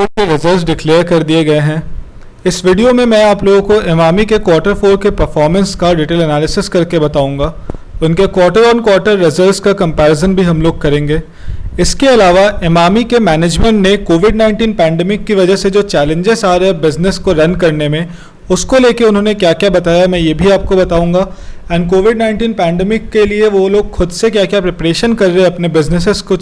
4 के results declare कर दिए गए हैं। इस वीडियो में मैं आप लोगों को इमामी के क्वार्टर 4 के परफॉर्मेंस का डिटेल एनालिसिस करके बताऊंगा। उनके क्वार्टर ऑन क्वार्टर रिजल्ट्स का कंपैरिजन भी हम लोग करेंगे। इसके अलावा इमामी के मैनेजमेंट ने कोविड-19 पैंडेमिक की वजह से जो चैलेंजेस आ रहे हैं बिजनेस को रन करने में, उसको लेके उन्होंने क्या क्या बताया मैं ये भी आपको बताऊंगा। एंड कोविड-19 पैंडेमिक के लिए वो लोग खुद से क्या क्या प्रिपरेशन कर रहे हैं अपने बिजनेसेस को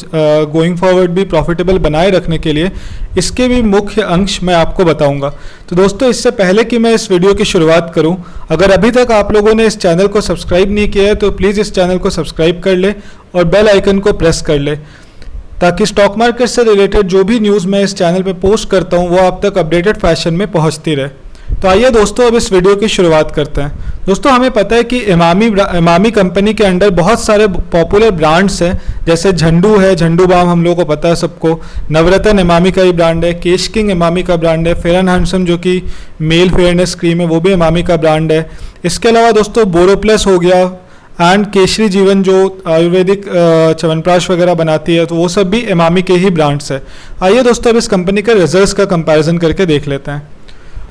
गोइंग फॉरवर्ड भी प्रॉफिटेबल बनाए रखने के लिए, इसके भी मुख्य अंश मैं आपको बताऊंगा। तो दोस्तों, इससे पहले कि मैं इस वीडियो की शुरुआत करूं, अगर अभी तक आप लोगों ने इस चैनल को सब्सक्राइब नहीं किया है तो प्लीज़ इस चैनल को सब्सक्राइब कर ले और बेल आइकन को प्रेस कर ले, ताकि स्टॉक मार्केट से रिलेटेड जो भी न्यूज़ मैं इस चैनल पे पोस्ट करता हूँ वो आप तक अपडेटेड फैशन में पहुँचती रहे। तो आइए दोस्तों, अब इस वीडियो की शुरुआत करते हैं। दोस्तों, हमें पता है कि इमामी कंपनी के अंडर बहुत सारे पॉपुलर ब्रांड्स हैं, जैसे झंडू है, झंडू बाम हम लोगों को पता है सबको, नवरत्न इमामी का ही ब्रांड है, केश किंग इमामी का ब्रांड है, फेयर एंड हैंडसम जो कि मेल फेयरनेस क्रीम है वो भी इमामी का ब्रांड है। इसके अलावा दोस्तों बोरोप्लस हो गया एंड केशरी जीवन जो आयुर्वेदिक च्यवनप्राश वगैरह बनाती है, तो वो सब भी इमामी के ही ब्रांड्स है। आइए दोस्तों, अब इस कंपनी के रिजल्ट्स का कंपैरिजन करके देख लेते हैं।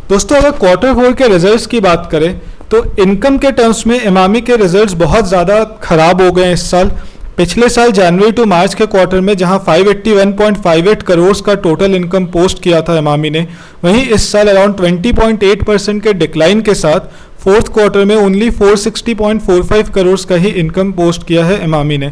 दोस्तों, अगर क्वार्टर 4 के रिजल्ट्स की बात करें तो इनकम के टर्म्स में इमामी के रिजल्ट्स बहुत ज़्यादा खराब हो गए हैं इस साल। पिछले साल जनवरी टू मार्च के क्वार्टर में जहां 581.58 करोड़ का टोटल इनकम पोस्ट किया था इमामी ने, वहीं इस साल अराउंड 20.8% के डिक्लाइन के साथ फोर्थ क्वार्टर में ओनली 460.45 करोड़ का ही इनकम पोस्ट किया है इमामी ने।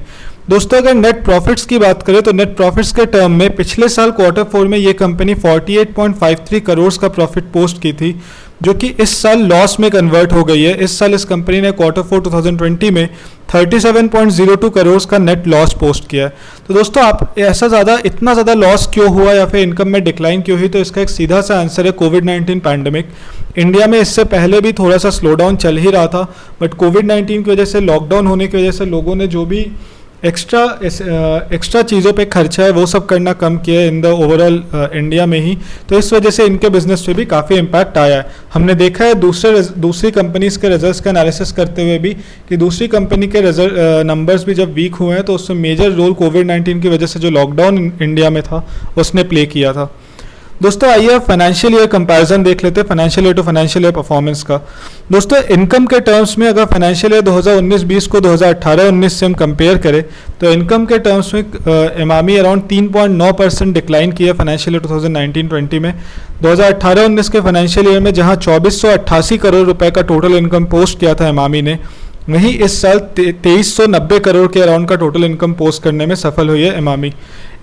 दोस्तों, अगर नेट प्रॉफिट्स की बात करें तो नेट प्रॉफिट्स के टर्म में पिछले साल क्वार्टर 4 में ये कंपनी 48.53 करोड़ का प्रॉफिट पोस्ट की थी, जो कि इस साल लॉस में कन्वर्ट हो गई है। इस साल इस कंपनी ने क्वार्टर 4 2020 में 37.02 करोड़ का नेट लॉस पोस्ट किया है। तो दोस्तों, आप इतना ज़्यादा लॉस क्यों हुआ या फिर इनकम में डिक्लाइन क्यों हुई, तो इसका एक सीधा सा आंसर है कोविड-19 पैंडेमिक। इंडिया में इससे पहले भी थोड़ा सा स्लो डाउन चल ही रहा था, बट कोविड-19 की वजह से, लॉकडाउन होने की वजह से लोगों ने जो भी एक्स्ट्रा चीज़ों पे खर्चा है वो सब करना कम किया है इन द ओवरऑल इंडिया में ही। तो इस वजह से इनके बिजनेस पे भी काफ़ी इम्पैक्ट आया है। हमने देखा है दूसरी कंपनीज के रिजल्ट्स का एनालिसिस करते हुए भी कि दूसरी कंपनी के नंबर्स भी जब वीक हुए हैं तो उसमें मेजर रोल कोविड-19 की वजह से जो लॉकडाउन इंडिया में था उसने प्ले किया था। दोस्तों, आइए फाइनेंशियल ईयर कंपैरिजन देख लेते हैं, financial year to financial year performance का। दोस्तों, इनकम के टर्म्स में अगर फाइनेंशियल ईयर 2019-20 को 2018-19 से हम कंपेयर करें तो इनकम के टर्म्स में इमामी अराउंड 3.9% डिक्लाइन किया फाइनेंशियल ईयर 2019-20 में। 2018-19 के फाइनेंशियल ईयर में जहां 2488 करोड़ रुपए का टोटल इनकम पोस्ट किया था इमामी ने, वहीं इस साल 2390 करोड़ के अराउंड का टोटल इनकम पोस्ट करने में सफल हुई है इमामी।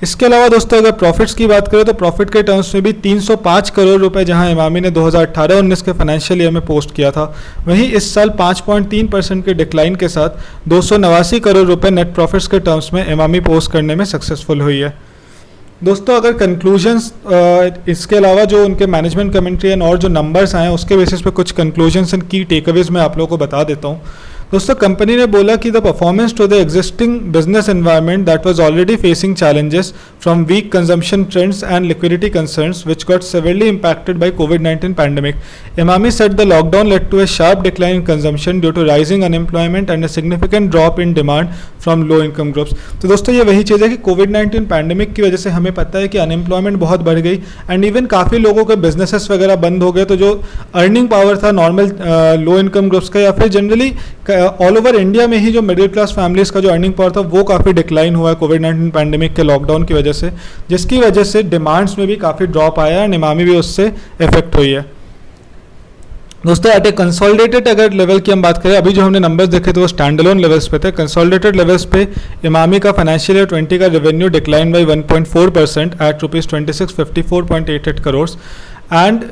इसके अलावा दोस्तों, अगर प्रॉफिट्स की बात करें तो प्रॉफिट के टर्म्स में भी 305 करोड़ रुपए जहां इमामी ने 2018-19 के फाइनेंशियल ईयर में पोस्ट किया था, वहीं इस साल 5.3% के डिक्लाइन के साथ 289 करोड़ रुपए नेट प्रॉफिट्स के टर्म्स में इमामी पोस्ट करने में सक्सेसफुल हुई है। दोस्तों, अगर कंक्लूजन्स इसके अलावा जो उनके मैनेजमेंट कमेंट्री एंड और जो नंबर्स आए हैं उसके बेसिस पे कुछ कंक्लूजन्स एंड की टेकअवेज मैं आप लोगों को बता देता हूँ। दोस्तों, कंपनी ने बोला कि the performance to the existing business environment that was already facing challenges from weak consumption trends and liquidity concerns which got severely impacted by COVID-19 pandemic. Imami said the lockdown led to a sharp decline in consumption due to rising unemployment and a significant drop in demand from low income groups. तो दोस्तों, ये वही चीज़ है कि कोविड-19 pandemic की वजह से हमें पता है कि अनएम्प्लॉयमेंट बहुत बढ़ गई एंड इवन काफ़ी लोगों के बिजनेसेस वगैरह बंद हो गए, तो जो अर्निंग पावर था नॉर्मल लो इनकम ग्रुप्स का या फिर जनरली ऑल ओवर इंडिया में ही जो मिडिल क्लास फैमिलीज का जो अर्निंग पावर था वो काफ़ी डिक्लाइन हुआ है कोविड-19 पैंडेमिक के लॉकडाउन की वजह से, जिसकी वजह से डिमांड्स में भी काफ़ी ड्रॉप आया है, इमामी भी उससे इफेक्ट हुई है। दोस्तों, एट ए कंसोलिडेटेड अगर लेवल की हम बात करें, अभी जो हमने नंबर्स देखे थे वो स्टैंड अलोन लेवल्स पे थे। कंसोलिडेटेड लेवल्स पे इमामी का फाइनेंशियल ईयर 20 का revenue decline by 1.4% at ₹2654.88 crore and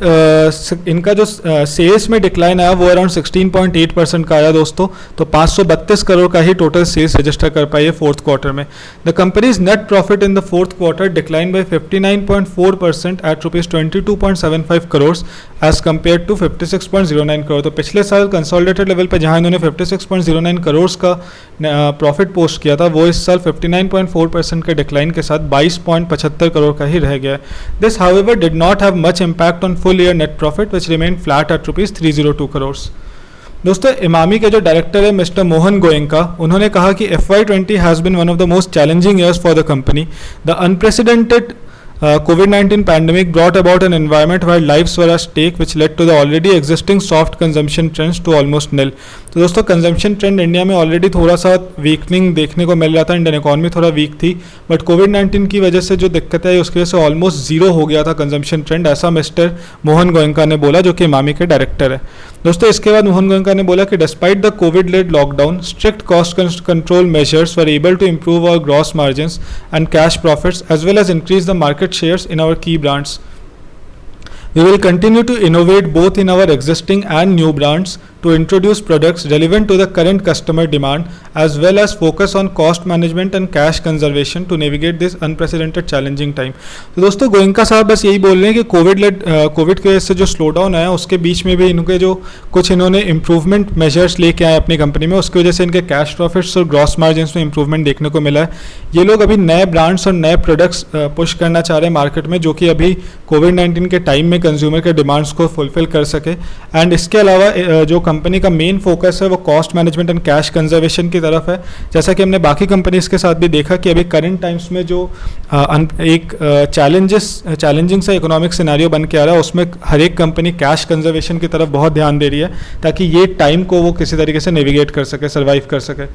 इनका जो सेल्स में डिक्लाइन आया वो अराउंड 16.8% का आया दोस्तों, तो 532 करोड़ का ही टोटल सेल्स रजिस्टर कर पाई है फोर्थ क्वार्टर में। The company's net profit in the fourth quarter decline by 59.4% at ₹22.75 crore as compare to 56.09 crore. तो पिछले साल कंसोलिडेटेड लेवल पे जहां इन्होंने 56.09 करोड़ का प्रॉफिट पोस्ट किया था, वो इस साल 59.4% के डिक्लाइन के साथ 22.75 करोड़ का ही रह गया। This however did not have much impact on full year net profit which remained flat at ₹302 crores. दोस्तों, इमामी के जो डायरेक्टर है मिस्टर मोहन गोयंका, उन्होंने कहा कि FY20 has been one of the most challenging years for the company. The unprecedented COVID-19 pandemic brought about an environment where lives were at stake, which led to the already existing soft consumption trends to almost nil. तो दोस्तों consumption trend India में already थोड़ा सा weakening देखने को मिल रहा था, Indian economy थोड़ा वीक थी, बट कोविड-19 की वजह से जो दिक्कत है उसकी वजह से ऑलमोस्ट जीरो हो गया था कंजम्पशन ट्रेंड, ऐसा मिस्टर मोहन गोयनका ने बोला, जो कि इमामी के डायरेक्टर है। दोस्तों इसके बाद मोहन गोयनका ने बोला कि despite the COVID led lockdown, strict cost control measures were able to improve our gross margins and cash profits as well as increase the market shares in our key brands. We will continue to innovate both in our existing and new brands to introduce products relevant to the current customer demand as well as focus on cost management and cash conservation to navigate this unprecedented challenging time. तो दोस्तों गोयनका साहब बस यही बोल रहे हैं कि Covid की वजह से जो स्लो डाउन आया उसके बीच में भी इनके जो कुछ इन्होंने इम्प्रूवमेंट मेजर्स लेके आए अपनी कंपनी में, उसकी वजह से इनके कैश प्रॉफिट्स और ग्रॉस मार्जिन में इंप्रूवमेंट देखने को मिला है। ये लोग अभी नए ब्रांड्स और नए प्रोडक्ट्स पुश करना चाह रहे हैं मार्केट में, जो कि अभी कोविड-19 के टाइम में कंज्यूमर के डिमांड्स को फुलफिल कर सके। एंड इसके अलावा जो कंपनी का मेन फोकस है वो cost management and cash conservation की तरफ है। जैसा कि हमने बाकी कंपनीज के साथ भी देखा कि अभी करंट टाइम्स में जो एक चैलेंजिंग सा इकोनॉमिक सिनेरियो बन के आ रहा है, उसमें हर एक कंपनी कैश कंजर्वेशन की तरफ बहुत ध्यान दे रही है ताकि ये टाइम को वो किसी तरीके से नेविगेट कर सके, सर्वाइव कर सके।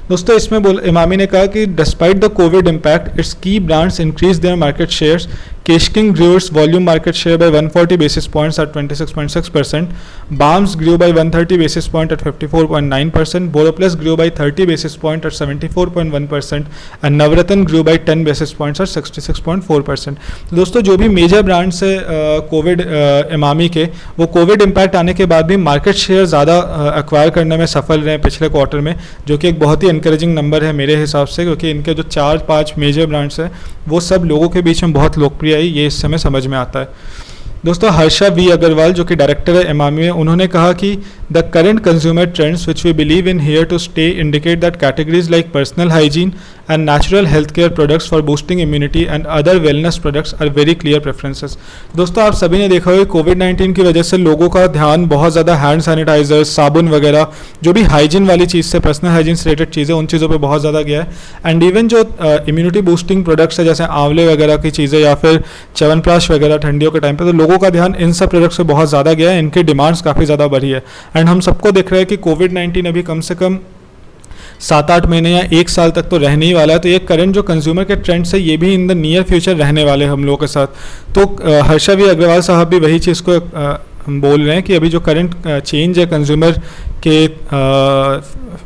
दोस्तों इसमें इमामी ने कहा कि despite the covid impact its key brands increase their market shares. Kesh King grew its volume market share by 140 basis points at 26.6%. Balms grew by 130 basis points at 54.9%. BoroPlus grew by 30 basis points at 74.1%. And Navratna grew by 10 basis points at 66.4%. तो दोस्तों जो भी major brands है Covid Emami के, वो Covid impact आने के बाद भी मार्केट शेयर ज़्यादा एक्वायर करने में सफल रहे पिछले क्वार्टर में, जो कि एक बहुत ही इनकरेजिंग नंबर है मेरे हिसाब से, क्योंकि इनके जो 4-5 मेजर ब्रांड्स हैं वो सब लोगों के बीच में बहुत लोकप्रिय है, ये इस समय समझ में आता है। दोस्तों हर्षा वी अग्रवाल जो कि डायरेक्टर है इमामी में, उन्होंने कहा कि the current consumer trends which we believe in here to stay indicate that categories like personal hygiene and natural health care products for boosting immunity and other wellness products are very clear preferences. दोस्तों आप सभी ने देखा होगा कोविड-19 की वजह से लोगों का ध्यान बहुत ज़्यादा हैंड सैनिटाइजर, साबुन वगैरह, जो भी हाइजीन वाली चीज़ से, पर्सनल हाइजीन से रिलेटेड चीज़ें, उन चीज़ों पर बहुत ज़्यादा गया है। एंड इवन जो इम्यूनिटी बूस्टिंग प्रोडक्ट्स है जैसे आंवले वगैरह की चीज़ें या फिर च्यवनप्राश वगैरह ठंडियों के टाइम पर, तो लोगों का ध्यान इन सब प्रोडक्ट्स से बहुत ज़्यादा गया है, इनकी डिमांड्स काफ़ी ज़्यादा बढ़ी है। एंड हम सबको दिख रहा है कि कोविड-19 अभी कम से कम 7-8 महीने या 1 साल तक तो रहने ही वाला है। तो ये करंट जो कंज्यूमर के ट्रेंड्स है ये भी इन द नियर फ्यूचर रहने वाले हैं हम लोगों के साथ। तो हर्षा वी अग्रवाल साहब भी वही चीज़ को बोल रहे हैं कि अभी जो करंट चेंज है कंज्यूमर के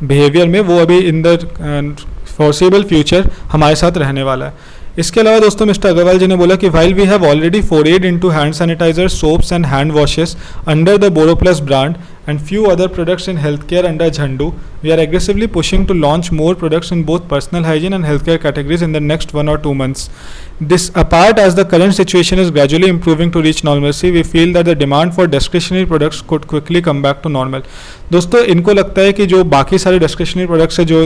बिहेवियर में, वो अभी इन द फॉरसेबल फ्यूचर हमारे साथ रहने वाला है। इसके अलावा दोस्तों मिस्टर अग्रवाल जी ने बोला कि while we have already forayed into hand sanitizer, soaps and hand washes under the BoroPlus brand and few other products in healthcare under Jhandu, we are aggressively pushing to launch more products in both personal hygiene and healthcare categories in the next 1 or 2 months. This apart, as the current situation is gradually improving to reach normalcy, we feel that the demand for discretionary products could quickly come back to normal. दोस्तों इनको लगता है कि जो बाकी सारे discretionary products है जो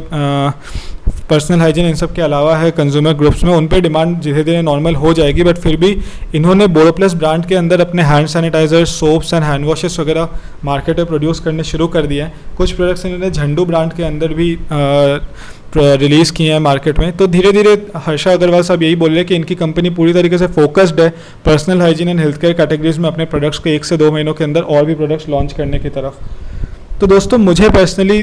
पर्सनल हाइजीन इन सब के अलावा है कंज्यूमर ग्रुप्स में, उन पे डिमांड धीरे धीरे नॉर्मल हो जाएगी, बट फिर भी इन्होंने BoroPlus ब्रांड के अंदर अपने hand sanitizer, soaps and hand washes वगैरह मार्केट में प्रोड्यूस करने शुरू कर दिए हैं। कुछ प्रोडक्ट्स इन्होंने झंडू ब्रांड के अंदर भी रिलीज़ किए हैं मार्केट में। तो धीरे धीरे हर्षा अग्रवाल साहब यही बोल रहे हैं कि इनकी कंपनी पूरी तरीके से फोकस्ड है personal hygiene and health care categories में अपने प्रोडक्ट्स को 1 से 2 महीनों के अंदर और भी प्रोडक्ट्स लॉन्च करने की तरफ। तो दोस्तों मुझे पर्सनली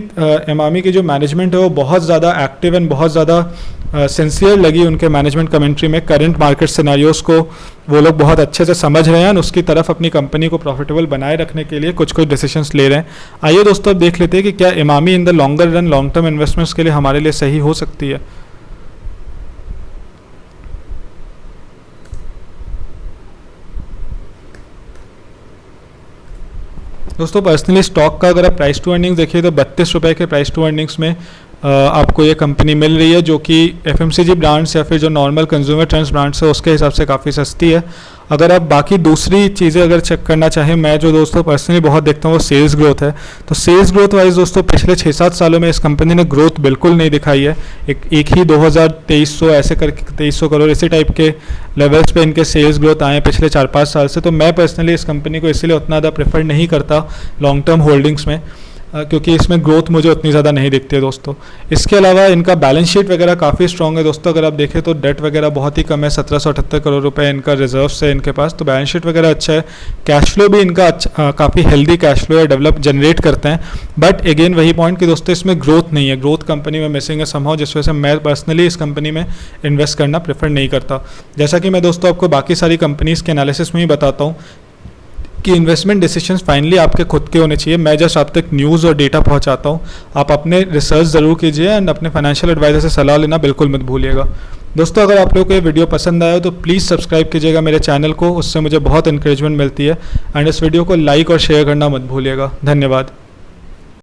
इमामी की जो मैनेजमेंट है वो बहुत ज़्यादा एक्टिव एंड बहुत ज़्यादा सिंसियर लगी उनके मैनेजमेंट कमेंट्री में। करंट मार्केट सिनेरियोस को वो लोग बहुत अच्छे से समझ रहे हैं और उसकी तरफ अपनी कंपनी को प्रॉफिटेबल बनाए रखने के लिए कुछ कुछ डिसीजंस ले रहे हैं। आइए दोस्तों अब देख लेते हैं कि क्या Emami in the longer run long term investments के लिए हमारे लिए सही हो सकती है। दोस्तों पर्सनली स्टॉक का अगर आप प्राइस टू अर्निंग्स देखिए तो 32 रुपये के प्राइस टू अर्निंग्स में आपको ये कंपनी मिल रही है, जो कि FMCG ब्रांड्स या फिर जो नॉर्मल कंज्यूमर ट्रेंड्स ब्रांड्स है उसके हिसाब से काफ़ी सस्ती है। अगर आप बाकी दूसरी चीज़ें अगर चेक करना चाहें, मैं जो दोस्तों पर्सनली बहुत देखता हूँ वो सेल्स ग्रोथ है। तो सेल्स ग्रोथ वाइज दोस्तों पिछले 6-7 सालों में इस कंपनी ने ग्रोथ बिल्कुल नहीं दिखाई है। एक ही 2300 ऐसे करके 2300 करोड़ इसी टाइप के लेवल्स पे इनके सेल्स ग्रोथ आए हैं पिछले 4-5 साल से। तो मैं पर्सनली इस कंपनी को इसीलिए उतना ज़्यादा प्रेफर नहीं करता लॉन्ग टर्म होल्डिंग्स में। क्योंकि इसमें ग्रोथ मुझे उतनी ज़्यादा नहीं दिखती है दोस्तों। इसके अलावा इनका बैलेंस शीट वगैरह काफ़ी स्ट्रॉन्ग है दोस्तों। अगर आप देखें तो डेट वगैरह बहुत ही कम है, 1778 करोड़ रुपए इनका रिजर्व्स है इनके पास, तो बैलेंस शीट वगैरह अच्छा है। कैश फ्लो भी इनका अच्छा, काफ़ी हेल्दी कैश फ्लो है, डेवलप जनरेट करते हैं। बट अगेन वही पॉइंट कि दोस्तों इसमें ग्रोथ नहीं है, ग्रोथ कंपनी में मिसिंग है समहाउ, जिस वजह से मैं पर्सनली इस कंपनी में इन्वेस्ट करना प्रेफर नहीं करता। जैसा कि मैं दोस्तों आपको बाकी सारी कंपनीज़ के एनालिसिस में ही बताता हूँ कि इन्वेस्टमेंट डिसीजंस फाइनली आपके खुद के होने चाहिए। मैं जस्ट आप तक न्यूज़ और डेटा पहुंचाता हूं, आप अपने रिसर्च ज़रूर कीजिए एंड अपने फाइनेंशियल एडवाइजर से सलाह लेना बिल्कुल मत भूलिएगा। दोस्तों अगर आप लोगों को ये वीडियो पसंद आया हो तो प्लीज़ सब्सक्राइब कीजिएगा मेरे चैनल को, उससे मुझे बहुत इंकरेजमेंट मिलती है। एंड इस वीडियो को लाइक और शेयर करना मत भूलिएगा। धन्यवाद।